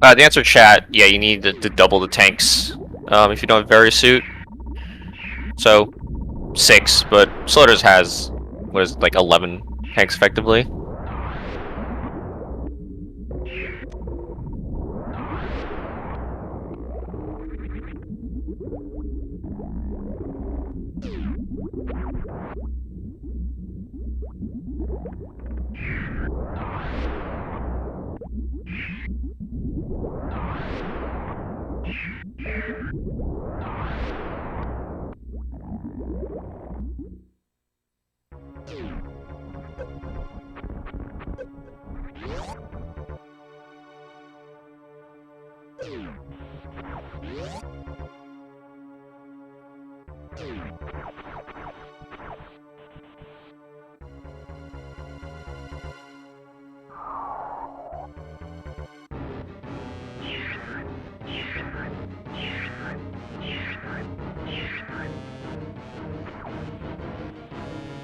The answer chat, yeah, you need to double the tanks if you don't have Varia suit. So 6, but Sloaters has what is it, like 11 tanks effectively.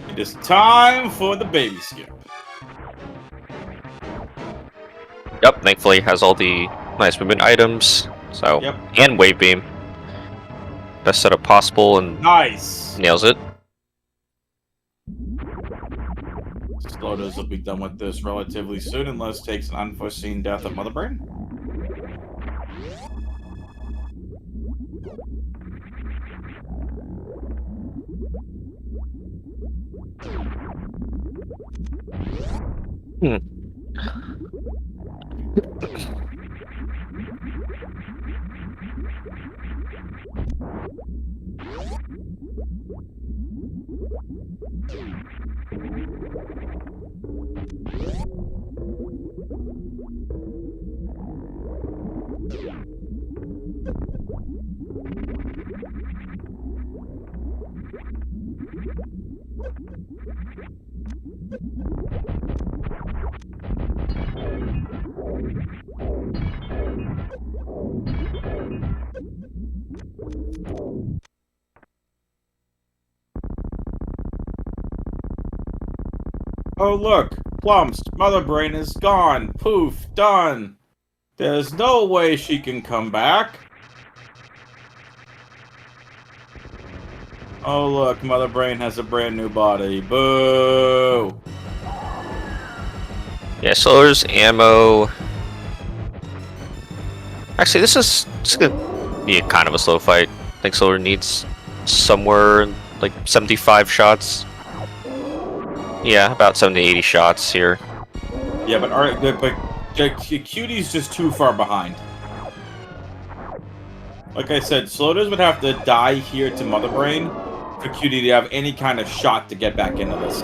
It is time for the baby skip. Yep, thankfully has all the nice movement items. So Yep. and wave beam. Best setup possible and Nice. nails it. Sloaters will be done with this relatively soon unless takes an unforeseen death of Mother Brain. Oh look, Plumps, Mother Brain is gone. Poof, done. There's no way she can come back. Oh look, Mother Brain has a brand new body. Boo! Yeah, Solar's ammo. Actually, this is gonna be kind of a slow fight. I think Solar needs somewhere like 75 shots. Yeah, about 70 to 80 shots here. Yeah, but Cutie's just too far behind. Like I said, Sloaters would have to die here to Mother Brain for Cutie to have any kind of shot to get back into this.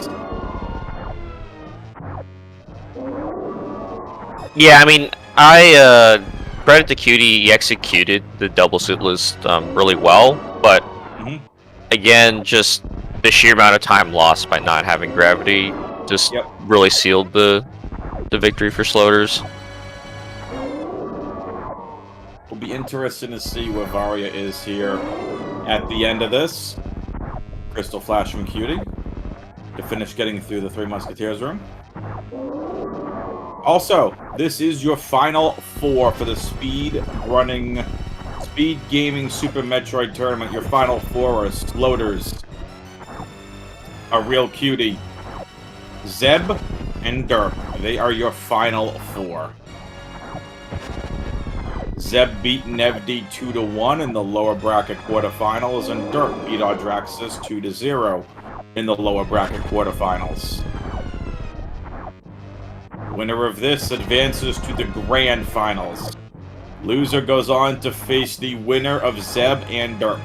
Yeah, I mean, credit to Cutie, he executed the double suit list really well, but again, just the sheer amount of time lost by not having gravity just really sealed the victory for Sloaters. Will be interesting to see where Varia is here at the end of this. Crystal Flash from Cutie to finish getting through the Three Musketeers room. Also, this is your final four for the Speed Gaming Super Metroid Tournament. Your final four are Sloaters, a real cutie, Zeb, and Derp. They are your final four. Zeb beat Nevd 2-1 in the lower bracket quarterfinals, and Derp beat Audraxis 2-0 in the lower bracket quarterfinals. Winner of this advances to the grand finals. Loser goes on to face the winner of Zeb and Derp.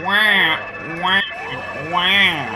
Wah, wah, wah.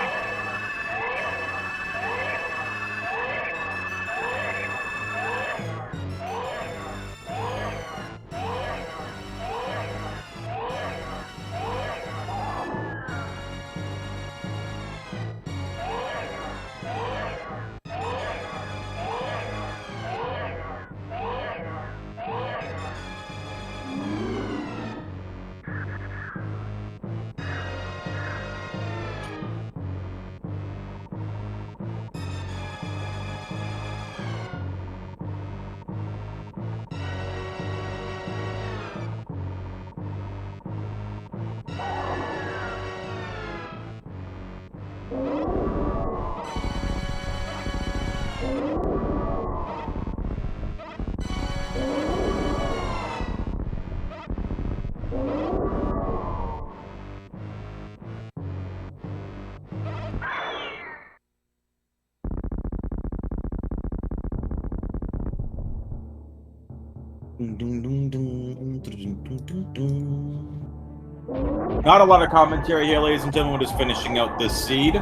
Not a lot of commentary here, ladies and gentlemen. We're just finishing out this seed.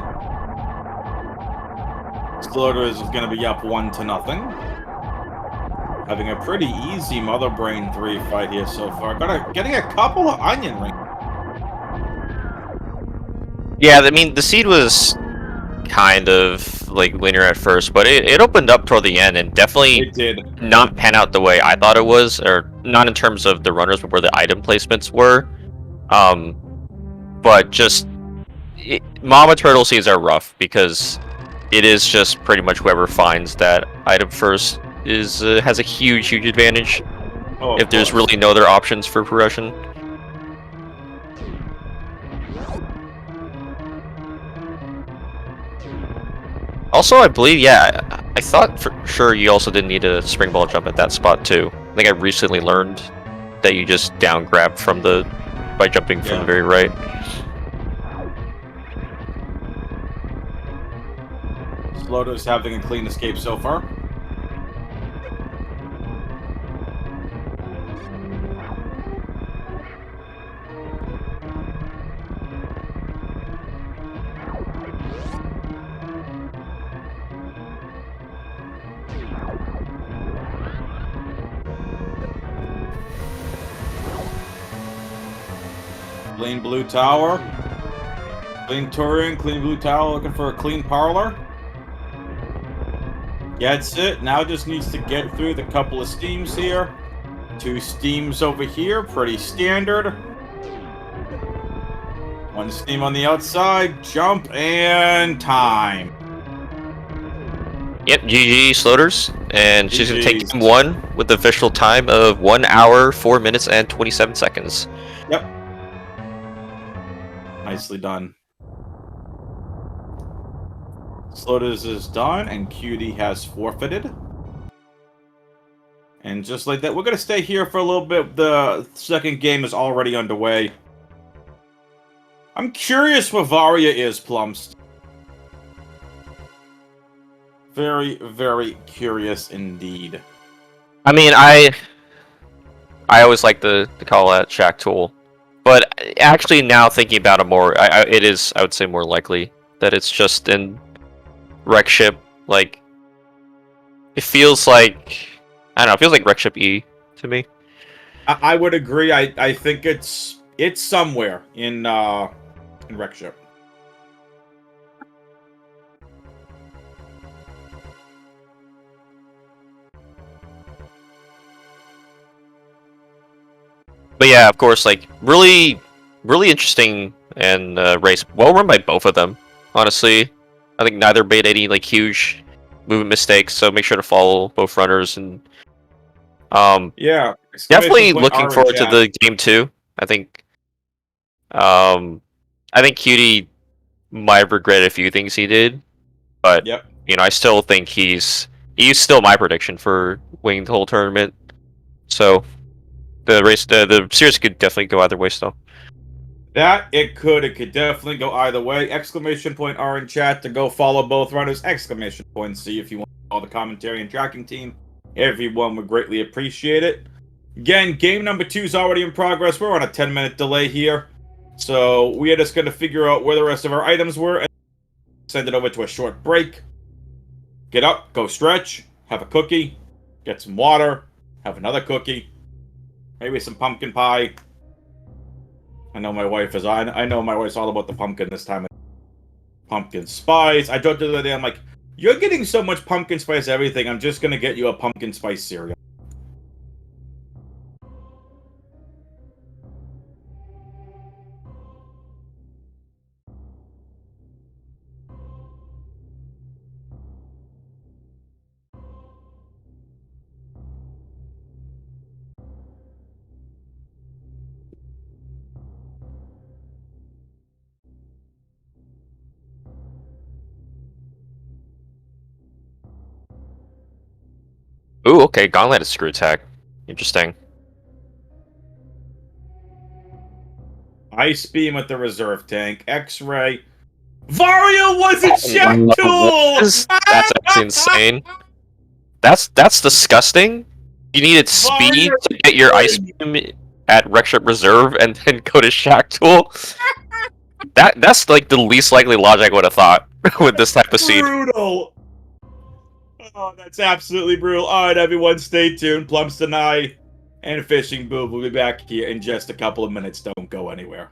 Sloaters is going to be up 1-0. Having a pretty easy Mother Brain 3 fight here so far. Getting a couple of onion rings. Yeah, I mean, the seed was kind of like linear at first, but it opened up toward the end and definitely did not pan out the way I thought it was, or not in terms of the runners, but where the item placements were. But just Mama Turtle seeds are rough because it is just pretty much whoever finds that item first has a huge advantage. If there's really no other options for progression. Also, I believe, yeah, I thought for sure you also didn't need a spring ball jump at that spot too. I think I recently learned that you just down grab from the by jumping from the very right. Sloaters having a clean escape so far. Clean blue tower. Clean touring, clean blue tower, looking for a clean parlor. Gets it. Now just needs to get through the couple of steams here. 2 steams over here, pretty standard. 1 steam on the outside, jump, and time. Yep, GG Sloaters, and she's gonna take GG's. game 1 with the official time of 1 hour, 4 minutes, and 27 seconds. Yep. Nicely done. Sloaters is done, and Cutie has forfeited. And just like that, we're going to stay here for a little bit. The second game is already underway. I'm curious where Varia is, Plumps. Very, very curious indeed. I mean, I always like to call that Shack Tool, but actually now thinking about it more, it is, I would say, more likely that it's just in Wreck Ship. Like, it feels like, I don't know, it feels like Wreck Ship E to me. I would agree. I think it's somewhere in Wreck Ship. But yeah, of course, like, really interesting and race. Well run by both of them, honestly. I think neither made any, like, huge movement mistakes, so make sure to follow both runners. And Yeah. definitely looking forward to the game 2. I think Cutie might have regretted a few things he did, but Yep. you know, I still think he's still my prediction for winning the whole tournament. So the series could definitely go either way still. That it could definitely go either way. Exclamation point R in chat to go follow both runners. Exclamation point C if you want to follow the commentary and tracking team. Everyone would greatly appreciate it. Again, game number 2 is already in progress. We're on a 10-minute delay here. So we are just going to figure out where the rest of our items were and send it over to a short break. Get up, go stretch, have a cookie, get some water, have another cookie, maybe some pumpkin pie. I know my wife is. I know my wife's all about the pumpkin this time. Pumpkin spice. I joked the other day. I'm like, you're getting so much pumpkin spice everything. I'm just gonna get you a pumpkin spice cereal. Ooh, okay, Gauntlet is screw attack. Interesting. Ice beam with the reserve tank. X-ray. Varia was a check tool. That's actually insane. That's disgusting. You needed speed to get your ice beam at Wreck Ship Reserve and then go to Shack Tool. That's like the least likely logic I would have thought with this type of seed. Brutal. Oh, that's absolutely brutal. All right, everyone, stay tuned. Plumps and I and Fishing Boob will be back here in just a couple of minutes. Don't go anywhere.